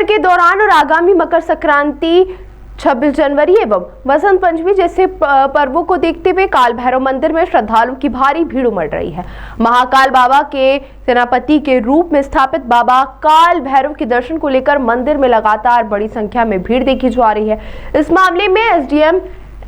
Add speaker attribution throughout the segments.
Speaker 1: के दौरान और आगामी मकर संक्रांति, 26 जनवरी एवं वसंत पंचमी जैसे पर्वों को देखते हुए काल भैरव मंदिर में श्रद्धालुओं की भारी भीड़ उमड़ रही है। महाकाल बाबा के सेनापति के रूप में स्थापित बाबा काल भैरव के दर्शन को लेकर मंदिर में लगातार बड़ी संख्या में भीड़ देखी जा रही है। इस मामले में एसडीएम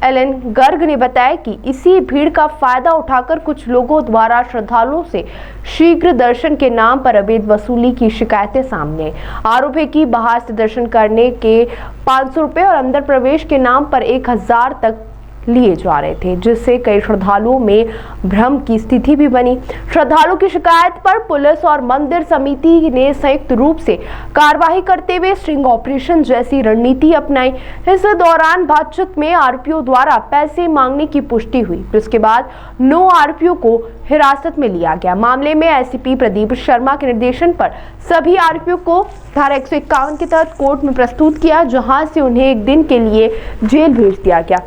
Speaker 1: एलएन गर्ग ने बताया कि इसी भीड़ का फायदा उठाकर कुछ लोगों द्वारा श्रद्धालुओं से शीघ्र दर्शन के नाम पर अवैध वसूली की शिकायतें सामने। आरोप है कि बाहर से दर्शन करने के 500 रुपए और अंदर प्रवेश के नाम पर 1000 तक लिए जा रहे थे, जिससे कई श्रद्धालुओं में भ्रम की स्थिति भी बनी। श्रद्धालुओं की शिकायत पर पुलिस और मंदिर समिति ने संयुक्त रूप से कार्रवाई करते हुए स्ट्रिंग ऑपरेशन जैसी रणनीति अपनाई। इस दौरान बातचीत में आरोपियों द्वारा पैसे मांगने की पुष्टि हुई, जिसके बाद 9 आरोपियों को हिरासत में लिया गया। मामले में एसीपी प्रदीप शर्मा के निर्देशन पर सभी आरोपियों को धारा 151 के तहत कोर्ट में प्रस्तुत किया, जहां से उन्हें 1 दिन के लिए जेल भेज दिया गया।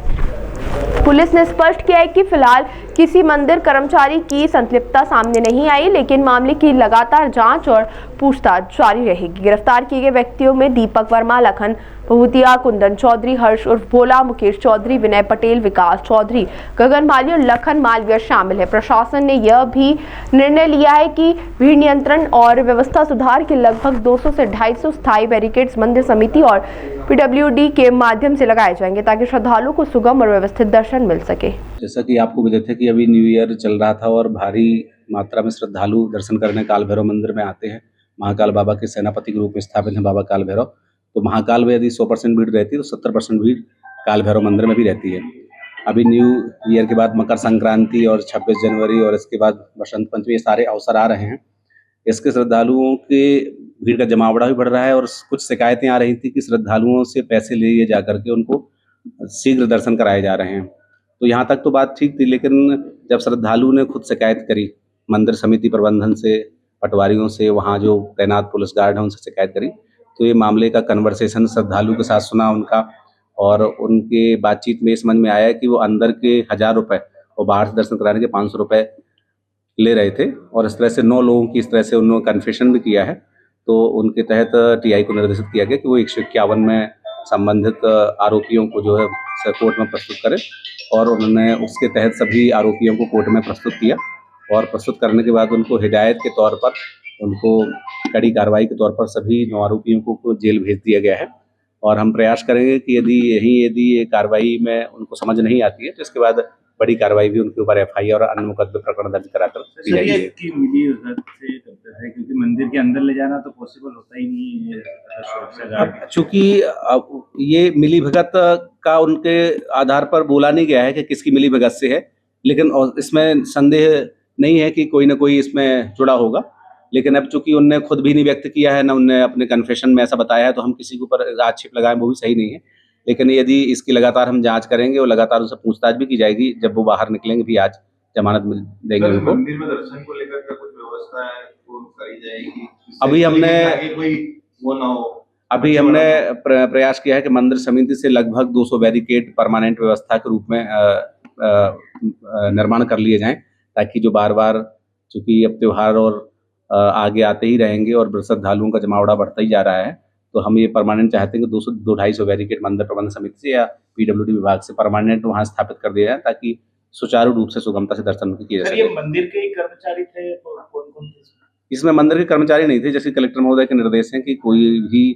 Speaker 1: पुलिस ने स्पष्ट किया है कि फिलहाल किसी मंदिर कर्मचारी की संलिप्तता सामने नहीं आई, लेकिन मामले की लगातार जांच और पूछताछ जारी रहेगी। गिरफ्तार किए गए व्यक्तियों में दीपक वर्मा, लखन भूतिया, कुंदन चौधरी, हर्ष उर्फ भोला, मुकेश चौधरी, विनय पटेल, विकास चौधरी, गगन माली और लखन मालवीय शामिल है। प्रशासन ने यह भी निर्णय लिया है कि भीड़ नियंत्रण और व्यवस्था सुधार के लगभग 200 से 250 स्थायी बैरिकेड्स मंदिर समिति और पीडब्ल्यूडी के माध्यम से लगाए जाएंगे, ताकि श्रद्धालुओं को सुगम और व्यवस्थित दर्शन मिल सके।
Speaker 2: जैसा कि आपको विदित थे कि अभी न्यू ईयर चल रहा था और भारी मात्रा में श्रद्धालु दर्शन करने काल भैरव मंदिर में आते हैं। महाकाल बाबा के सेनापति के रूप में स्थापित है बाबा काल भैरव। तो महाकाल में यदि 100% भीड़ रहती है तो 70% भीड़ काल भैरव मंदिर में भी रहती है। अभी न्यू ईयर के बाद मकर संक्रांति और 26 जनवरी और इसके बाद वसंत पंचमी, ये सारे अवसर आ रहे हैं। इसके श्रद्धालुओं के भीड़ का जमावड़ा भी बढ़ रहा है और कुछ शिकायतें आ रही थी कि श्रद्धालुओं से पैसे लिए जा करके उनको शीघ्र दर्शन कराए जा रहे हैं। तो यहाँ तक तो बात ठीक थी, लेकिन जब श्रद्धालु ने खुद शिकायत करी मंदिर समिति प्रबंधन से, पटवारियों से, वहाँ जो तैनात पुलिस गार्ड हैं उनसे शिकायत करी, तो ये मामले का कन्वर्सेशन श्रद्धालु के साथ सुना उनका, और उनके बातचीत में समझ में आया कि वो अंदर के 1000 रुपये और बाहर से दर्शन कराने के 500 रुपये ले रहे थे। और इस तरह से 9 लोगों की इस तरह से उन्होंने कन्फेशन भी किया है। तो उनके तहत टीआई को निर्देशित किया गया कि वो 151 में संबंधित आरोपियों को जो है कोर्ट में प्रस्तुत करें, और उन्होंने उसके तहत सभी आरोपियों को कोर्ट में प्रस्तुत किया। और प्रस्तुत करने के बाद उनको हिदायत के तौर पर, उनको कड़ी कार्रवाई के तौर पर सभी 9 आरोपियों को जेल भेज दिया गया है। और हम प्रयास करेंगे कि यदि ये कार्रवाई में उनको समझ नहीं आती है तो इसके बाद बड़ी कार्रवाई भी उनके ऊपर एफआईआर और अन्य मुकदमे प्रकरण दर्ज कराकर की जाएगी।
Speaker 3: क्योंकि मंदिर के अंदर ले जाना तो पॉसिबल होता ही नहीं है।
Speaker 2: चूंकि ये मिलीभगत का उनके आधार पर बोला नहीं गया है कि किसकी मिलीभगत से है, लेकिन इसमें संदेह नहीं है कि कोई ना कोई इसमें जुड़ा होगा। लेकिन अब चूंकि उनने खुद भी नहीं व्यक्त किया है, ना उनने अपने कन्फेशन में ऐसा बताया है, तो हम किसी के ऊपर आक्षेप लगाएं वो भी सही नहीं है। लेकिन यदि इसकी लगातार हम जांच करेंगे और लगातार उनसे पूछताछ भी की जाएगी, जब वो बाहर निकलेंगे भी आज जमानत मिल देंगे उनको।
Speaker 4: मंदिर में दर्शन को लेकर क्या कुछ व्यवस्था है वो करी जाएगी?
Speaker 2: अभी हमने
Speaker 4: कोई वो ना हो।
Speaker 2: अभी हमने प्रयास किया है कि मंदिर समिति से लगभग 200 बैरिकेड परमानेंट व्यवस्था के रूप में निर्माण कर लिए जाएं, ताकि जो बार बार, चूंकि अब त्योहार और आगे आते ही रहेंगे और श्रद्धालुओं का जमावड़ा बढ़ता ही जा रहा है, तो हम ये परमानेंट चाहते हैं कि 200-250 बैरिकेड मंदिर प्रबंधन समिति से या पीडब्ल्यूडी विभाग से परमानेंट वहाँ स्थापित कर दिया जाए, ताकि सुचारू रूप से सुगमता से दर्शन किए जा सके।
Speaker 3: ये मंदिर के ही कर्मचारी थे और कौन-कौन थे?
Speaker 2: इसमें मंदिर के कर्मचारी नहीं थे। जैसे कलेक्टर महोदय के निर्देश हैं कि कोई भी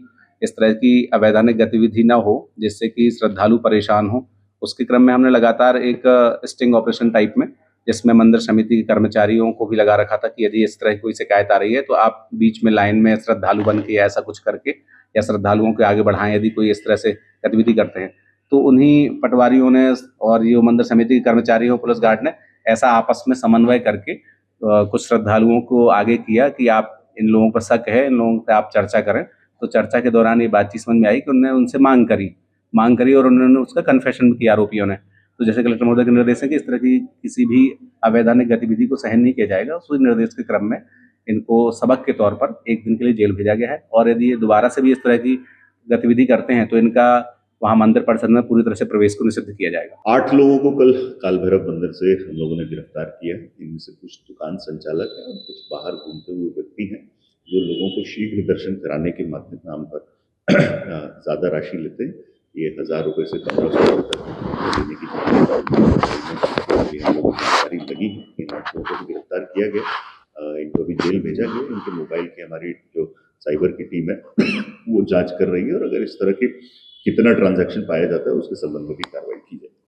Speaker 2: इस तरह की अवैधानिक गतिविधि न हो जिससे कि श्रद्धालु परेशान हो। उसके क्रम में हमने लगातार एक स्टिंग ऑपरेशन टाइप में, जिसमें मंदिर समिति के कर्मचारियों को भी लगा रखा था कि यदि इस तरह की कोई शिकायत आ रही है तो आप बीच में लाइन में श्रद्धालु बन के या ऐसा कुछ करके या श्रद्धालुओं को आगे बढ़ाएं। यदि कोई इस तरह से गतिविधि करते हैं तो उन्हीं पटवारियों ने और ये मंदिर समिति के कर्मचारी हो, पुलिस गार्ड ने ऐसा आपस में समन्वय करके कुछ श्रद्धालुओं को आगे किया कि आप, इन लोगों पर शक है, इन लोगों से आप चर्चा करें। तो चर्चा के दौरान ये बातचीत समझ में आई कि उन्होंने उनसे मांग करी और उन्होंने उसका कन्फेशन भी किया आरोपियों ने। तो जैसे कलेक्टर महोदय के निर्देश है कि इस तरह की किसी भी अवैधानिक गतिविधि को सहन नहीं किया जाएगा, उस निर्देश के क्रम में इनको सबक के तौर पर 1 दिन के लिए जेल भेजा गया है। और यदि ये दोबारा से भी इस तरह की गतिविधि करते हैं तो इनका वहाँ मंदिर परिसर में पूरी तरह से प्रवेश को निषिद्ध किया जाएगा।
Speaker 4: 8 लोगों को कल काल भैरव मंदिर से हम लोगों ने गिरफ्तार किया है। इनमें से कुछ दुकान संचालक हैं और कुछ बाहर घूमते हुए व्यक्ति हैं जो लोगों को शीघ्र दर्शन कराने के नाम पर ज़्यादा राशि लेते हैं, ये 1000 रुपये से 1500 रुपये तक देने की हम लोगों को जानकारी लगी है। इन 8 लोगों को गिरफ्तार किया गया, इनको अभी जेल भेजा गया। इनके मोबाइल की हमारी जो साइबर की टीम है वो जांच कर रही है और अगर इस तरह के कितना ट्रांजैक्शन पाया जाता है उसके संबंध में भी कार्रवाई